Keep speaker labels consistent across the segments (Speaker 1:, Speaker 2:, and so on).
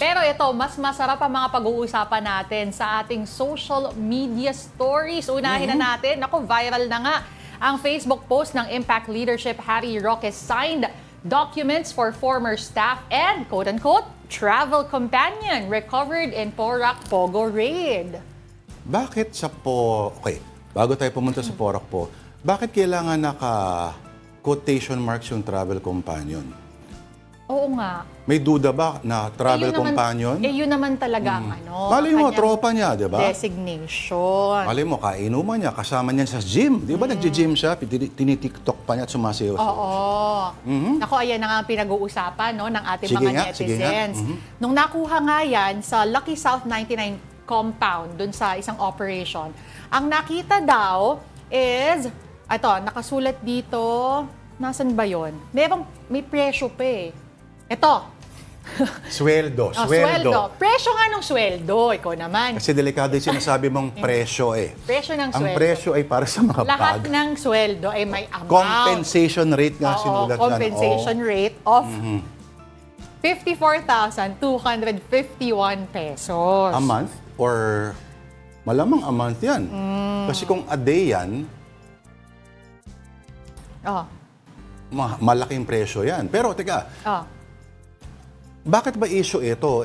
Speaker 1: Pero ito, mas masarap ang mga pag-uusapan natin sa ating social media stories. Unahin na natin, ako viral na nga ang Facebook post ng Impact Leadership Harry Roque signed documents for former staff and quote-unquote travel companion recovered in Porac Pogo raid.
Speaker 2: Bakit sa Okay, bago tayo pumunta sa Porac po, bakit kailangan naka-quotation marks yung travel companion?
Speaker 1: Oo nga.
Speaker 2: May duda ba na travel companion?
Speaker 1: Yun naman talaga ang
Speaker 2: Malay mo, tropa niya, di ba?
Speaker 1: Designation.
Speaker 2: Malay mo, kainuman niya, kasama niya sa gym. Di ba nagji-gym siya, tinitiktok pa niya at sumasayaw.
Speaker 1: Oo. Naku, ayan na nga ang pinag-uusapan ng ating mga netizens. Nung nakuha nga yan sa Lucky South 99 compound, dun sa isang operation, ang nakita daw is, ito, nakasulat dito, nasan ba yun? May presyo pa eh. Ito.
Speaker 2: Sweldo.
Speaker 1: Presyo nga ng sweldo, ikaw naman.
Speaker 2: Kasi delikado yung sinasabi mong presyo eh.
Speaker 1: Presyo ng sweldo.
Speaker 2: Ang presyo ay para sa mga
Speaker 1: lahat ng sweldo ay may amount.
Speaker 2: Compensation rate nga sinulat na.
Speaker 1: Compensation rate of 54,251 pesos.
Speaker 2: A month? Or malamang a month yan. Kasi kung a day yan, malaking presyo yan. Pero teka, bakit ba issue ito?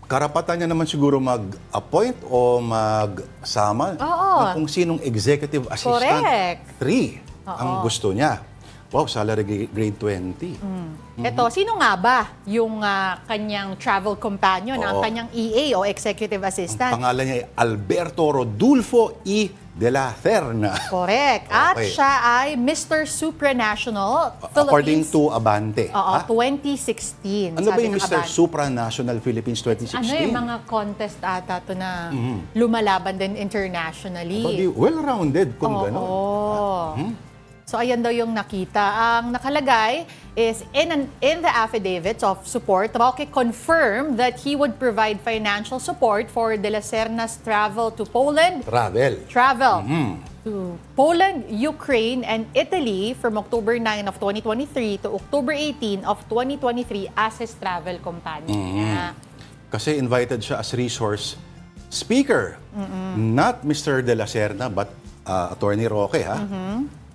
Speaker 2: Karapatan niya naman siguro mag-appoint o magsama na kung sinong executive assistant.
Speaker 1: Correct.
Speaker 2: 3 ang gusto niya. Wow, salary grade 20.
Speaker 1: Ito, sino nga ba yung kanyang travel companion, ang kanyang EA o executive assistant?
Speaker 2: Ang pangalan niya ay Alberto Rodulfo E. de la Serna.
Speaker 1: Correct. At siya ay Mr. Supranational Philippines.
Speaker 2: According to Abante.
Speaker 1: 2016.
Speaker 2: Ano ba yung Mr. Supranational Philippines 2016?
Speaker 1: Ano yung mga contest ata to na lumalaban din internationally.
Speaker 2: Well-rounded kung gano'n.
Speaker 1: So, ayan daw yung nakita. Ang nakalagay is, in the affidavits of support, Roque confirmed that he would provide financial support for De La Serna's travel to Poland. Travel. To Poland, Ukraine, and Italy from October 9 of 2023 to October 18 of 2023 as his travel companion.
Speaker 2: Kasi invited siya as resource speaker. Not Mr. De La Serna, but Attorney Roque,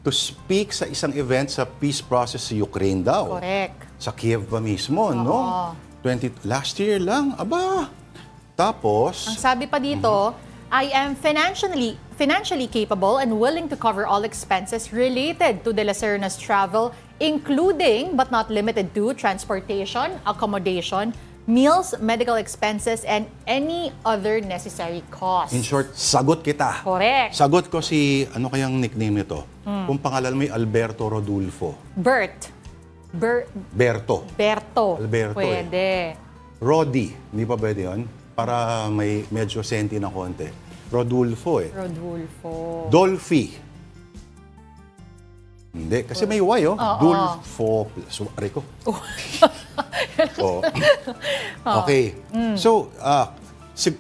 Speaker 2: to speak sa isang event sa peace process sa Ukraine daw.
Speaker 1: Correct.
Speaker 2: Sa Kiev pa mismo, no? Last year lang, aba. Tapos,
Speaker 1: ang sabi pa dito, I am financially capable and willing to cover all expenses related to De La Serna's travel, including but not limited to transportation, accommodation, meals, medical expenses, and any other necessary costs.
Speaker 2: In short, sagot kita.
Speaker 1: Correct.
Speaker 2: Sagot ko si, ano kayang nickname nito? Kung pangalan mo ay Alberto Rodulfo. Berto. Alberto.
Speaker 1: Pwede.
Speaker 2: Rodi. Hindi pa pwede yun? Para may medyo senti na konti. Rodulfo eh.
Speaker 1: Rodulfo.
Speaker 2: Dolphy. Hindi. Kasi may Y, Dulfo. Sorry ko. Okay. So,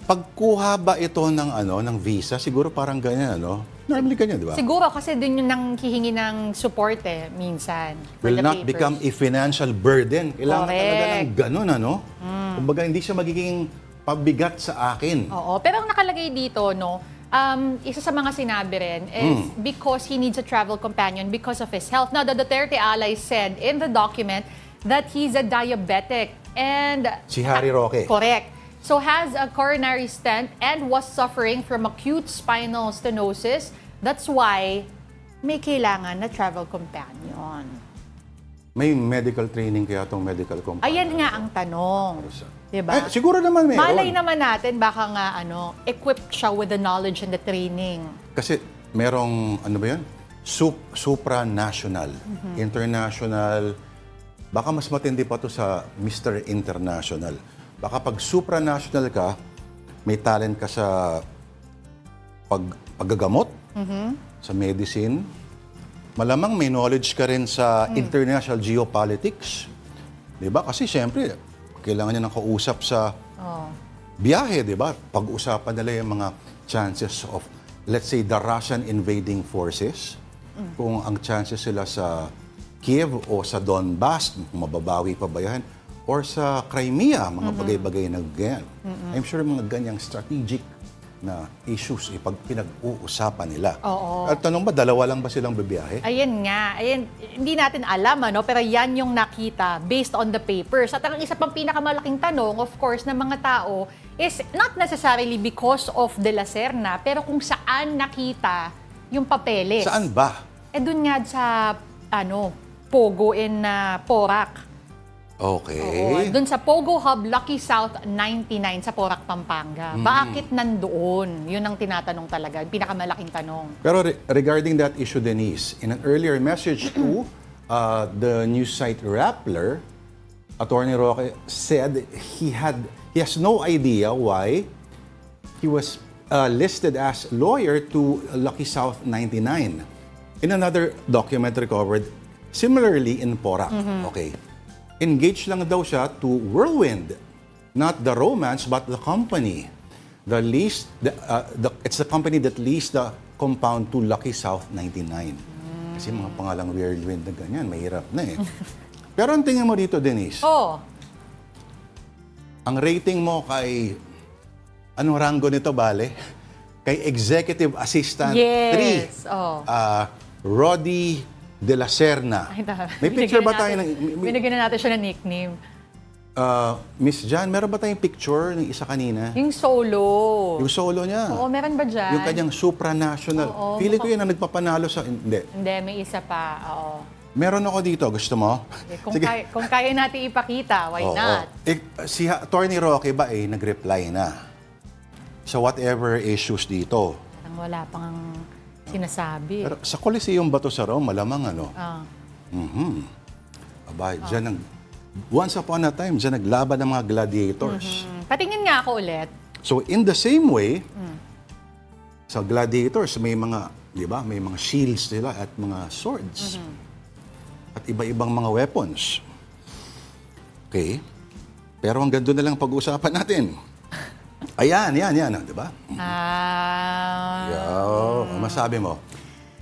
Speaker 2: pagkuha ba ito ng visa, siguro parang ganyan, Normally ganyan, di ba?
Speaker 1: Siguro kasi din yung nanghihingi ng support minsan.
Speaker 2: Will not become a financial burden. Kailangan talaga ng ganun, Kumbaga, hindi siya magiging pabigat sa akin.
Speaker 1: Oo. Pero ang nakalagay dito, isa sa mga sinabi rin is because he needs a travel companion because of his health. Now, the Duterte ally said in the document that he's a diabetic and...
Speaker 2: Si Harry Roque.
Speaker 1: Correct. So has a coronary stent and was suffering from acute spinal stenosis. That's why may kailangan na travel companion.
Speaker 2: May medical training kaya itong medical companion?
Speaker 1: Ayan nga ang tanong. Diba?
Speaker 2: Ay, siguro naman meron.
Speaker 1: Malay naman natin, baka nga equipped siya with the knowledge and the training.
Speaker 2: Kasi merong, supranational, international, baka mas matindi pa to sa Mr. International. Baka pag supranational ka, may talent ka sa paggagamot, sa medicine, malamang may knowledge ka rin sa international geopolitics. Diba? Kasi siyempre, kailangan niya ng kausap sa biyahe, diba? Pag-usapan nila yung mga chances of, let's say, the Russian invading forces. Kung ang chances sila sa Kiev o sa Donbass, mababawi pa ba yan? or sa Crimea, mga bagay-bagay na ganyan. I'm sure mga ganyang strategic na issues pag pinag-uusapan nila.
Speaker 1: Oo.
Speaker 2: At tanong ba, dalawa lang ba silang bibiyahe?
Speaker 1: Ayan nga. Ayan, hindi natin alam, pero yan yung nakita based on the papers. At ang isa pang pinakamalaking tanong, of course, ng mga tao is not necessarily because of De La Serna, pero kung saan nakita yung papeles.
Speaker 2: Saan ba?
Speaker 1: Dun nga sa, Pogo in Porac.
Speaker 2: Okay.
Speaker 1: Oo, dun sa Pogo Hub, Lucky South 99 sa Porac, Pampanga. Bakit nandoon? Yun ang tinatanong talaga, yung pinakamalaking tanong.
Speaker 2: Pero regarding that issue, Denise, in an earlier message to the news site Rappler, Attorney Roque said he has no idea why he was listed as lawyer to Lucky South 99 in another document recovered similarly in Porac. Okay. Engaged lang daw siya to Whirlwind, not the romance but the company. It's the company that leased the compound to Lucky South 99. Kasi mga pangalang Whirlwind na ganyan, mahirap na eh. Pero ang tingin mo dito, Denise, ang rating mo kay, anong ranggo nito, Bale? Kay Executive Assistant 3, Rody De La Serna. May picture ba tayo ng...
Speaker 1: Binigyan na natin siya ng nickname.
Speaker 2: Miss Jan, meron ba tayong picture ng isa kanina?
Speaker 1: Yung solo.
Speaker 2: Yung solo niya.
Speaker 1: Oo, meron ba dyan?
Speaker 2: Yung kanyang supranational.
Speaker 1: Oo,
Speaker 2: Feeling ko yan ang nagpapanalo sa... Hindi.
Speaker 1: Hindi, may isa pa. Oo.
Speaker 2: Meron ako dito. Gusto mo?
Speaker 1: Kung kaya natin ipakita, why not?
Speaker 2: Si Attorney Roque ba nag-reply na sa whatever issues dito?
Speaker 1: Parang wala pang sinasabi.
Speaker 2: Pero sa Coliseum ba to sa Rome? Malamang Aba, dyan once upon a time, dyan naglaban ng mga gladiators.
Speaker 1: Patingin nga ako ulit.
Speaker 2: So in the same way, sa gladiators, may mga, di ba, may mga shields nila at mga swords. At iba-ibang mga weapons. Okay? Pero hanggang doon na lang pag-uusapan natin. Ayan, di ba? Masabi mo,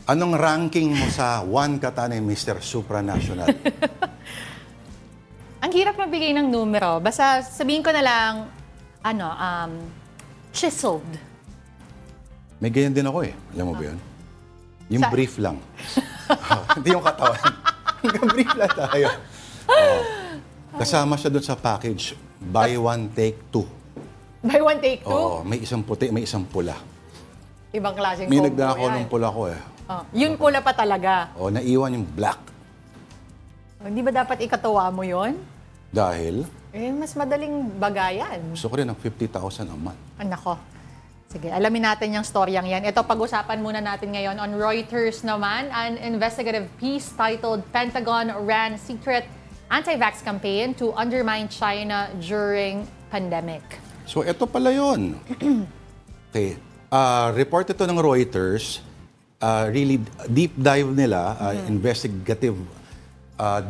Speaker 2: anong ranking mo sa one kata ni Mr. Supranational?
Speaker 1: Ang hirap mabigay ng numero. Basta sabihin ko na lang, chiseled.
Speaker 2: May ganyan din ako eh. Alam mo ba yun? Yung brief lang. Hindi yung katawan. Hanggang brief lang tayo. Kasama siya doon sa package. Buy one, take two.
Speaker 1: Buy one, take two?
Speaker 2: Oo, may isang puti, may isang pula.
Speaker 1: Ibang klaseng
Speaker 2: May
Speaker 1: combo
Speaker 2: nagdako
Speaker 1: yan.
Speaker 2: ng pula ko eh.
Speaker 1: Yung pula pa talaga.
Speaker 2: Naiwan yung black.
Speaker 1: Hindi ba dapat ikatuwa mo yon?
Speaker 2: Dahil?
Speaker 1: Mas madaling bagayan.
Speaker 2: Gusto ko rin ng 50,000 a month.
Speaker 1: Nako. Sige, alamin natin yung storyang yan. Ito, pag-usapan muna natin ngayon on Reuters naman, an investigative piece titled Pentagon Ran Secret Anti-Vax Campaign to Undermine China During Pandemic.
Speaker 2: So, ito pala yun. Okay. Report ito ng Reuters. Really deep dive nila, investigative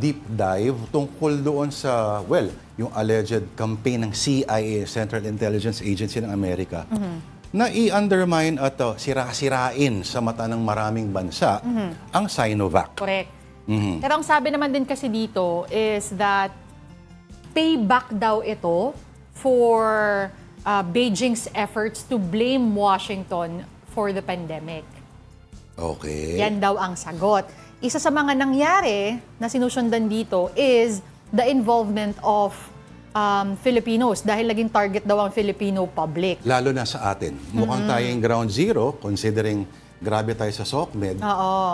Speaker 2: deep dive tungkol doon sa, yung alleged campaign ng CIA, Central Intelligence Agency ng Amerika, na i-undermine at sira-sirain sa mata ng maraming bansa ang Sinovac.
Speaker 1: Correct. Pero ang sabi naman din kasi dito is that payback daw ito for Beijing's efforts to blame Washington for the pandemic.
Speaker 2: Okay.
Speaker 1: Yan daw ang sagot. Isa sa mga nangyari na sinusundan dito is the involvement of Filipinos dahil naging target daw ang Filipino public.
Speaker 2: Lalo na sa atin. Mukhang tayong ground zero considering grabe tayo sa SOCMED.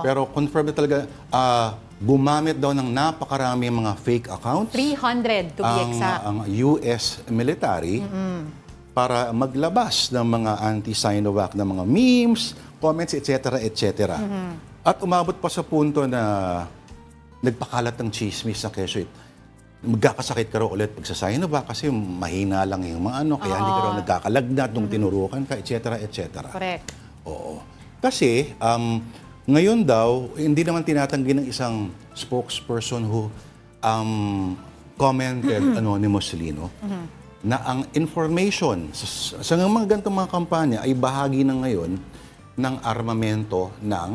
Speaker 2: Pero confirm na talaga, gumamit daw ng napakarami mga fake accounts.
Speaker 1: 300 to be exact.
Speaker 2: Ang US military para maglabas ng mga anti-Sinovac na mga memes, comments, etc. etc. At umabot pa sa punto na nagpakalat ng chismis na keso magkakasakit ka raw ulit pag sa Sinovac kasi mahina lang yung mga kaya hindi ka raw nagkakalagnat nung tinurukan ka, etc. etc.
Speaker 1: Correct.
Speaker 2: Oo. Kasi, ngayon daw, hindi naman tinatanggi ng isang spokesperson who commented anonymously, na ang information sa mga ganitong mga kampanya ay bahagi na ngayon ng armamento ng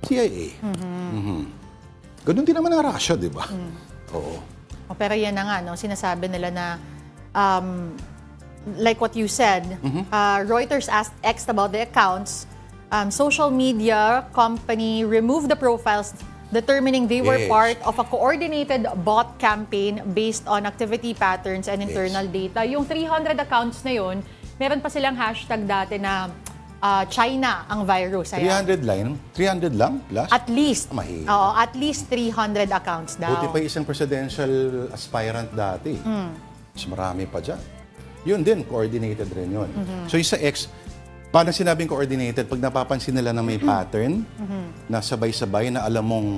Speaker 2: CIA. Ganun din naman ang Russia, di ba? Oo.
Speaker 1: Pero yan na nga, no? Sinasabi nila na, like what you said, Reuters asked X about the accounts. Social media company removed the profiles determining they were part of a coordinated bot campaign based on activity patterns and internal data. Yung 300 accounts na yun, meron pa silang hashtag dati na China ang virus.
Speaker 2: 300 lang plus?
Speaker 1: At least.
Speaker 2: Mahirap.
Speaker 1: Oo, at least 300 accounts daw.
Speaker 2: Buti pa isang presidential aspirant dati. Mas marami pa dyan. Yun din, coordinated rin yun. So yung sa X, paano sinabing coordinated? Pag napapansin nila na may pattern, na sabay-sabay, na alam mong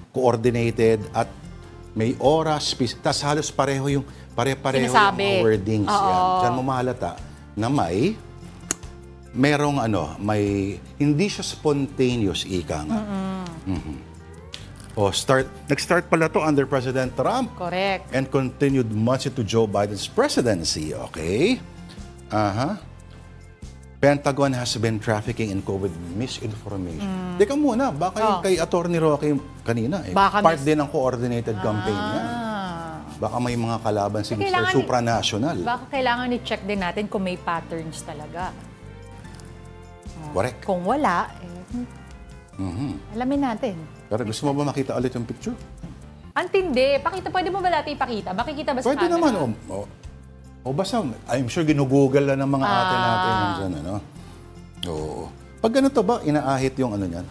Speaker 2: coordinated at may oras, tas halos pareho yung pare-pareho yung mga wordings. Yan. Diyan mo mahalata na merong hindi siya spontaneous, ika nga. Nag-start pala to under President Trump.
Speaker 1: Correct.
Speaker 2: And continued much into Joe Biden's presidency, okay? Pentagon has been trafficking in COVID misinformation. Teka muna, baka yung kay Attorney Roque kanina, part din ng coordinated campaign niya. Baka may mga kalaban si Mr. Supranational.
Speaker 1: Baka kailangan i-check din natin kung may patterns talaga.
Speaker 2: Correct.
Speaker 1: Kung wala, alamin natin.
Speaker 2: Pero gusto mo ba makita ulit yung picture?
Speaker 1: Antindi. Pwede mo ba dati ipakita? Makikita ba sa
Speaker 2: Pwede
Speaker 1: camera?
Speaker 2: naman. O basta, I'm sure ginugoogle na ng mga ate natin dyan, Oo. Pag ganito ba, inaahit yung niyan?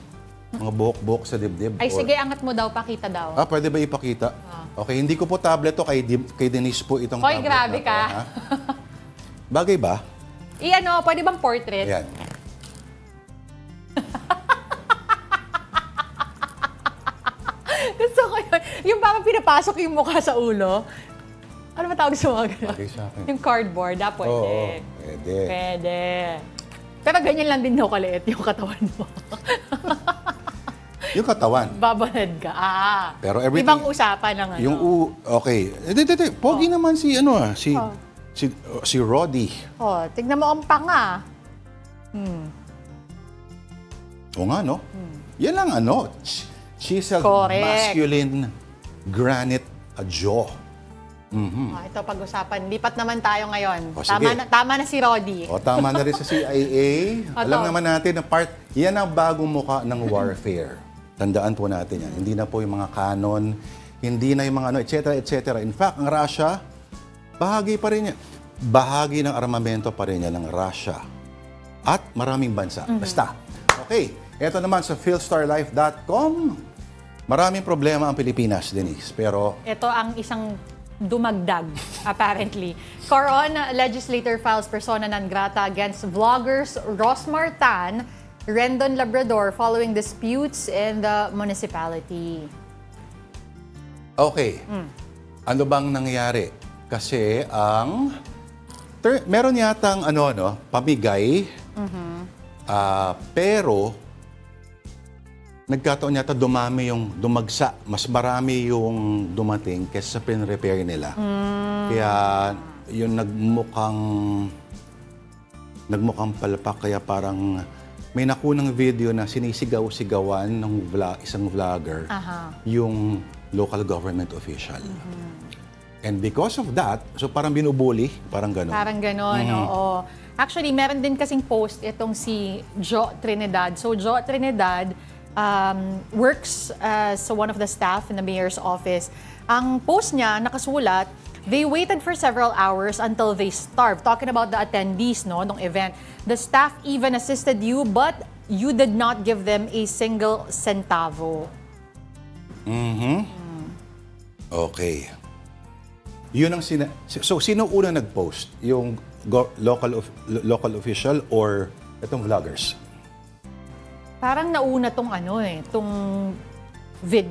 Speaker 2: Mga buhok-buhok sa dibdib?
Speaker 1: Ay, sige, angat mo daw, pakita daw.
Speaker 2: Pwede ba ipakita? Okay, hindi ko po tablet to, kay Denise po itong tablet.
Speaker 1: Grabe ka.
Speaker 2: Bagay ba?
Speaker 1: Pwede bang portrait?
Speaker 2: Ayan.
Speaker 1: Gusto ko yun. Yung parang pinapasok yung mukha sa ulo. Ano ba tawag sa mga gano'n?
Speaker 2: Bagay sa akin.
Speaker 1: Yung cardboard, pwede.
Speaker 2: Oo, pwede.
Speaker 1: Pwede. Pero ganyan lang din daw kaliit yung katawan mo.
Speaker 2: Yung katawan.
Speaker 1: Babanad ka.
Speaker 2: Pero everything,
Speaker 1: ibang usapan ng
Speaker 2: okay. Pogi naman si si Roddy.
Speaker 1: Tignan mo ang panga.
Speaker 2: O nga, no? Yan lang chiseled masculine granite jaw.
Speaker 1: Ito pag-usapan. Lipat naman tayo ngayon.
Speaker 2: Sige.
Speaker 1: Tama na si Roddy.
Speaker 2: Tama na rin sa CIA. Alam naman natin na yan ang bagong muka ng warfare. Tandaan po natin yan. Hindi na po yung mga canon, hindi na yung mga etc. In fact, ang Russia, bahagi pa rin yan. Bahagi ng armamento pa rin yan ng Russia. At maraming bansa. Basta. Okay. Ito naman sa philstarlife.com. Maraming problema ang Pilipinas, Denise. Pero
Speaker 1: ito ang isang dumagdag, apparently. Coron legislator files persona non grata against vloggers Rosmar Tan, Rendon, Labrador following disputes in the municipality.
Speaker 2: Okay. Ano bang nangyari? Kasi meron yatang pamigay, pero nagkataon yata dumagsa. Mas marami yung dumating kaysa sa pin-repair nila. Kaya yung nagmukhang palpak. Kaya parang may nakunang video na sinisigaw-sigawan ng isang vlogger yung local government official. And because of that, so parang binubuli, parang gano'n.
Speaker 1: Parang gano'n, oo. Actually, meron din kasing post itong si Jo Trinidad. So, Jo Trinidad works as one of the staff in the mayor's office. Ang post niya, nakasulat, they waited for several hours until they starved. Talking about the attendees ng event. The staff even assisted you, but you did not give them a single centavo.
Speaker 2: Okay. Yun ang So, sino una nag-post? Yung local official or itong vloggers?
Speaker 1: Parang nauna tong vid.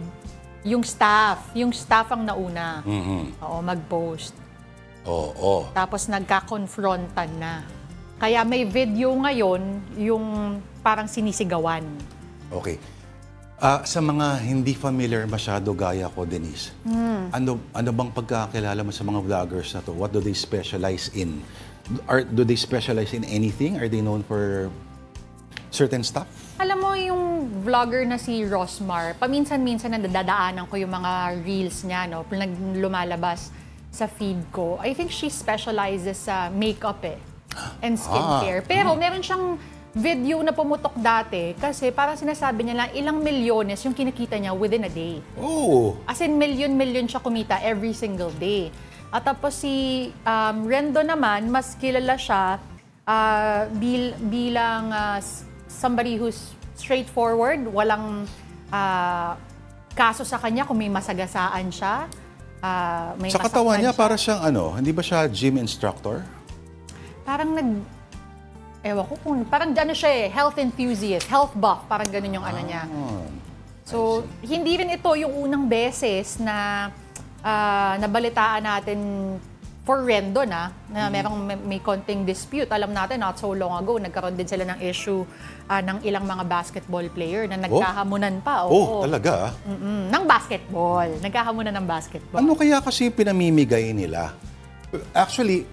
Speaker 1: Yung staff ang nauna. Mag-post.
Speaker 2: Oo.
Speaker 1: Tapos nagka-confrontan na. Kaya may video ngayon yung parang sinisigawan.
Speaker 2: Okay. Sa mga hindi familiar masyado gaya ko, Denise, ano bang pagkakilala mo sa mga vloggers na to? What do they specialize in? Do they specialize in anything? Are they known for certain stuff?
Speaker 1: Alam mo, yung vlogger na si Rosmar, paminsan-minsan na nadadaanan ko yung mga reels niya, no? Lumalabas sa feed ko. I think she specializes sa makeup and skincare. Pero meron siyang video na pumutok dati kasi parang sinasabi niya lang ilang milyones yung kinikita niya within a day.
Speaker 2: Oh!
Speaker 1: As in, milyon-milyon siya kumita every single day. At tapos si Rendo naman, mas kilala siya bilang somebody who's straightforward, walang kaso sa kanya kung may masagasaan siya. May
Speaker 2: Sa katawan niya,
Speaker 1: masaktan siya.
Speaker 2: para siyang hindi ba siya gym instructor?
Speaker 1: Parang ewan ko kung, parang siya health enthusiast, health buff, parang ganun yung ano niya. So, hindi rin ito yung unang beses na nabalitaan natin for Rendo na may konting dispute. Alam natin, not so long ago, nagkaroon din sila ng issue ng ilang mga basketball player na nagkahamunan pa.
Speaker 2: Talaga?
Speaker 1: Ng basketball. Nagkahamunan ng basketball.
Speaker 2: Ano kaya kasi pinamimigay nila? Actually,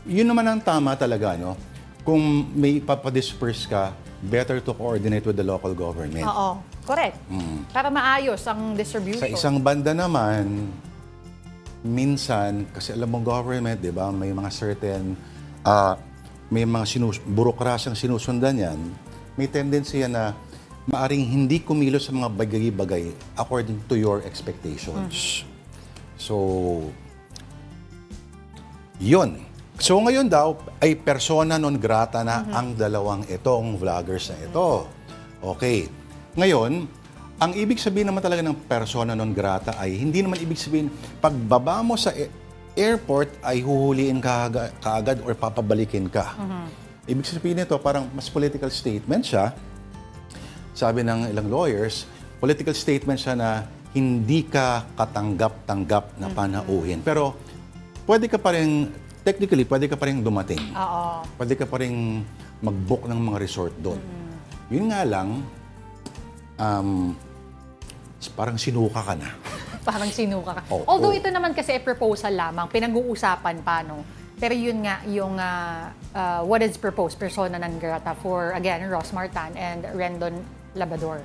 Speaker 2: yun naman ang tama talaga, no? Kung may papadisperse ka, better to coordinate with the local government.
Speaker 1: Oo, correct. Para maayos ang distribution.
Speaker 2: Sa isang banda naman, minsan, kasi alam mo government, di ba, may mga certain, may mga burokrasyang sinusundan yan, may tendency yan na maaring hindi kumilos sa mga bagay-bagay according to your expectations. So, yun. So ngayon daw ay persona non grata na ang dalawang itong vloggers na ito. Okay. Ngayon, ang ibig sabihin naman talaga ng persona non grata ay hindi naman ibig sabihin pagbaba mo sa airport ay huhuliin ka kaagad or papabalikin ka. Ibig sabihin nito parang mas political statement siya. Sabi ng ilang lawyers, political statement siya na hindi ka katanggap-tanggap na panauhin. Pero pwede ka pa rin technically, pwede ka pa rin dumating.
Speaker 1: Oo.
Speaker 2: Pwede ka pa rin mag-book ng mga resort doon. Yun nga lang, parang sinuka ka na.
Speaker 1: Parang sinuka ka.
Speaker 2: Oo.
Speaker 1: Although ito naman kasi proposal lamang, pinag-uusapan pa, no? Pero yun nga, yung what is proposed, persona non grata for, again, Rosmar Tan and Rendon Labrador.